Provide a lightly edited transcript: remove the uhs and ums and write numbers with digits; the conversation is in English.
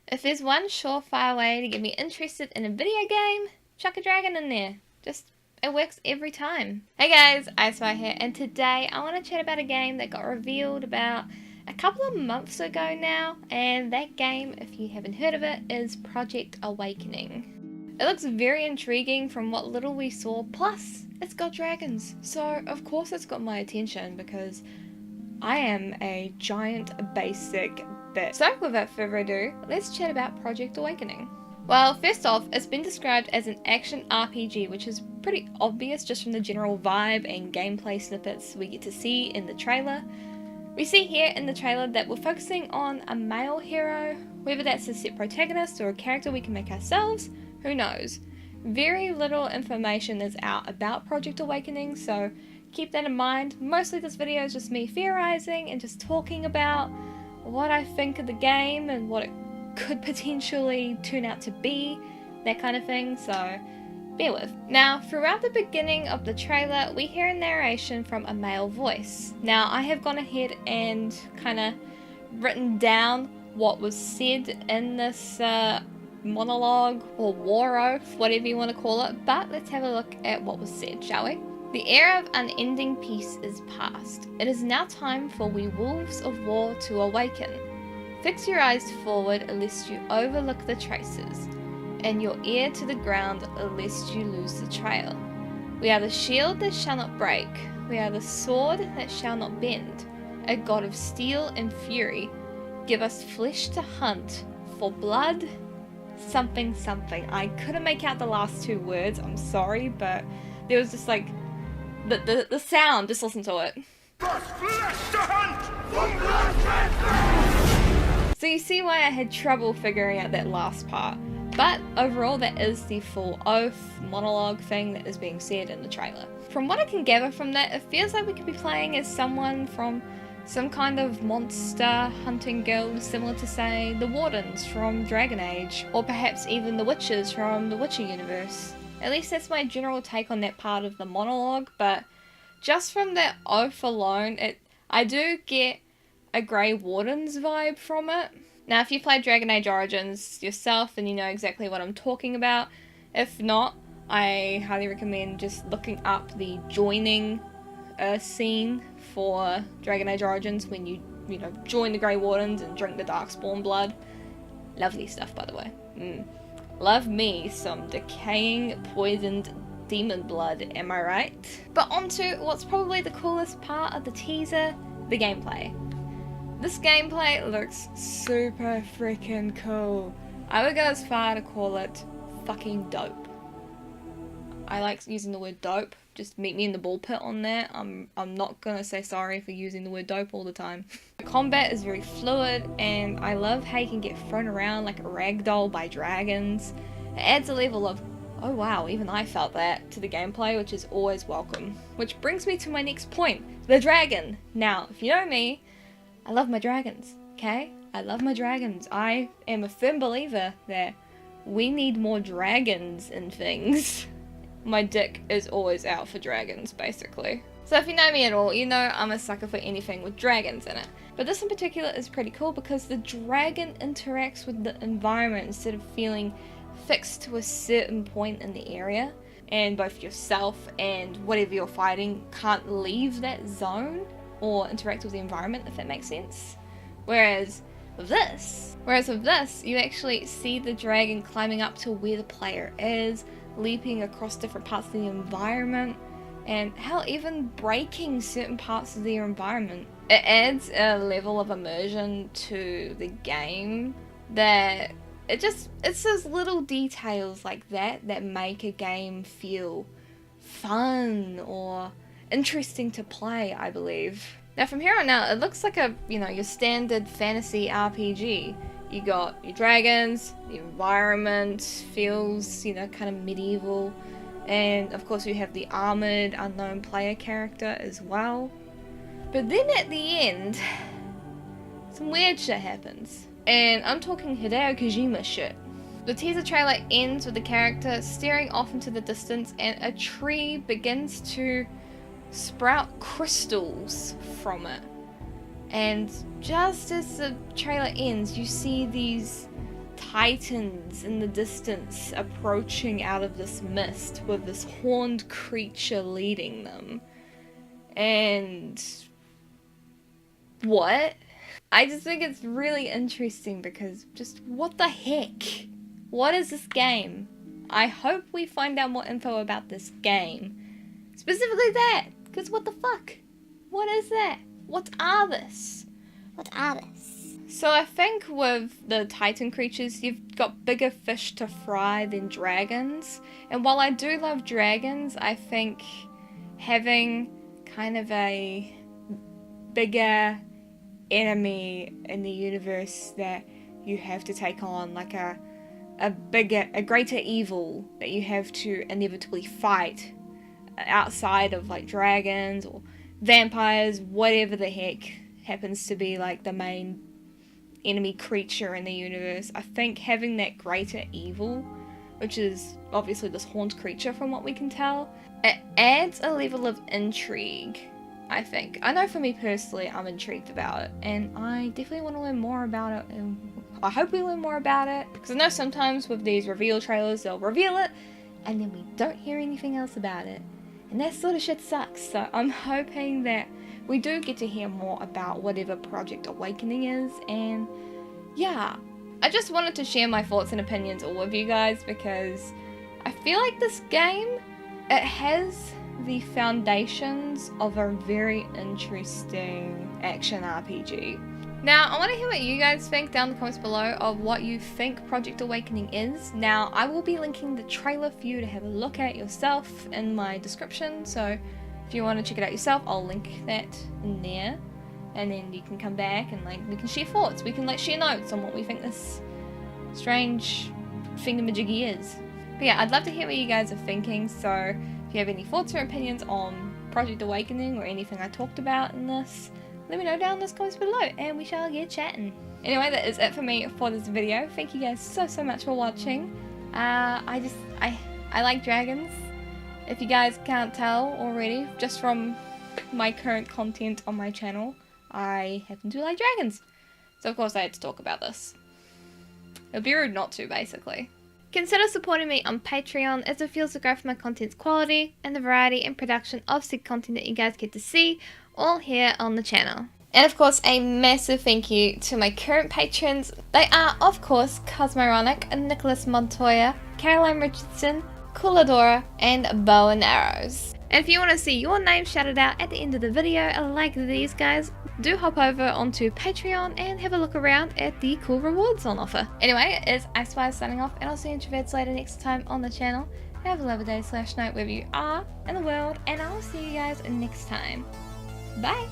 If there's one surefire way to get me interested in a video game, chuck a dragon in there. It works every time. Hey guys, IceWire here, and today I want to chat about a game that got revealed about a couple of months ago now, and that game, if you haven't heard of it, is Project Awakening. It looks very intriguing from what little we saw, plus it's got dragons, so of course it's got my attention because I am a giant basic bitch. So without further ado, let's chat about Project Awakening. Well, first off, it's been described as an action RPG, which is pretty obvious just from the general vibe and gameplay snippets we get to see in the trailer. We see here in the trailer that we're focusing on a male hero, whether that's a set protagonist or a character we can make ourselves, who knows. Very little information is out about Project Awakening, so keep that in mind. Mostly this video is just me theorizing and just talking about what I think of the game and what it could potentially turn out to be, that kind of thing, so bear with. Now, throughout the beginning of the trailer, we hear a narration from a male voice. Now, I have gone ahead and kind of written down what was said in this monologue or war oath, whatever you want to call it, but let's have a look at what was said, shall we? The era of unending peace is past. It is now time for we wolves of war to awaken. Fix your eyes forward lest you overlook the traces, and your ear to the ground lest you lose the trail. We are the shield that shall not break. We are the sword that shall not bend. A god of steel and fury. Give us flesh to hunt, for blood, something something. I couldn't make out the last two words, I'm sorry, but there was just like the sound, just listen to it. So you see why I had trouble figuring out that last part. But overall, that is the full oath monologue thing that is being said in the trailer. From what I can gather from that, it feels like we could be playing as someone from some kind of monster hunting guild, similar to, say, the Wardens from Dragon Age, or perhaps even the witches from the Witcher universe. At least that's my general take on that part of the monologue, but just from that oath alone, I do get a Grey Wardens vibe from it. Now, if you played Dragon Age Origins yourself, then you know exactly what I'm talking about. If not, I highly recommend just looking up the joining scene for Dragon Age Origins when you join the Grey Wardens and drink the Darkspawn blood. Lovely stuff, by the way. Love me some decaying, poisoned demon blood, am I right? But onto what's probably the coolest part of the teaser, the gameplay. This gameplay looks super freaking cool. I would go as far to call it fucking dope. I like using the word dope. Just meet me in the ball pit on that. I'm not gonna say sorry for using the word dope all the time. The combat is very fluid, and I love how you can get thrown around like a ragdoll by dragons. It adds a level of, oh wow, even I felt that, to the gameplay, which is always welcome. Which brings me to my next point, the dragon. Now, if you know me, I love my dragons, okay? I love my dragons. I am a firm believer that we need more dragons in things. My dick is always out for dragons, basically. So if you know me at all, you know I'm a sucker for anything with dragons in it. But this in particular is pretty cool because the dragon interacts with the environment instead of feeling fixed to a certain point in the area. And both yourself and whatever you're fighting can't leave that zone or interact with the environment, if that makes sense. Whereas with this, you actually see the dragon climbing up to where the player is, leaping across different parts of the environment, and hell, even breaking certain parts of their environment. It adds a level of immersion to the game that it's those little details like that make a game feel fun or interesting to play, I believe. Now from here on out, it looks like your standard fantasy RPG. You got your dragons, the environment feels, kind of medieval, and of course you have the armored unknown player character as well. But then at the end, some weird shit happens. And I'm talking Hideo Kojima shit. The teaser trailer ends with the character staring off into the distance, and a tree begins to sprout crystals from it. And just as the trailer ends, you see these titans in the distance approaching out of this mist with this horned creature leading them. And what? I just think it's really interesting because just what the heck? What is this game? I hope we find out more info about this game. Specifically that, because what the fuck? What is that? What are this? What are this? So I think with the Titan creatures, you've got bigger fish to fry than dragons. And while I do love dragons, I think having kind of a bigger enemy in the universe that you have to take on, like a greater evil that you have to inevitably fight outside of like dragons or vampires, whatever the heck happens to be like the main enemy creature in the universe. I think having that greater evil, which is obviously this horned creature from what we can tell, it adds a level of intrigue, I think. I know for me personally, I'm intrigued about it, and I definitely want to learn more about it, and I hope we learn more about it, because I know sometimes with these reveal trailers, they'll reveal it, and then we don't hear anything else about it. And that sort of shit sucks, so I'm hoping that we do get to hear more about whatever Project Awakening is, and yeah. I just wanted to share my thoughts and opinions all with you guys, because I feel like this game, it has the foundations of a very interesting action RPG. Now, I want to hear what you guys think down in the comments below of what you think Project Awakening is. Now, I will be linking the trailer for you to have a look at yourself in my description, so if you want to check it out yourself, I'll link that in there, and then you can come back and like we can share thoughts, we can like share notes on what we think this strange thingamajiggy is. But yeah, I'd love to hear what you guys are thinking, so if you have any thoughts or opinions on Project Awakening or anything I talked about in this, let me know down in the comments below and we shall get chatting. Anyway, that is it for me for this video. Thank you guys so much for watching. I like dragons. If you guys can't tell already, just from my current content on my channel, I happen to like dragons. So of course I had to talk about this. It would be rude not to, basically. Consider supporting me on Patreon, as it feels to grow for my content's quality and the variety and production of said content that you guys get to see all here on the channel. And of course, a massive thank you to my current patrons. They are, of course, Cosmoronic, Nicholas Montoya, Caroline Richardson, Cooladora, and Bow and Arrows. And if you want to see your name shouted out at the end of the video like these guys, do hop over onto Patreon and have a look around at the cool rewards on offer. Anyway, it's IceWire signing off, and I'll see you introverts later next time on the channel. Have a lovely day / night wherever you are in the world, and I'll see you guys next time. Bye!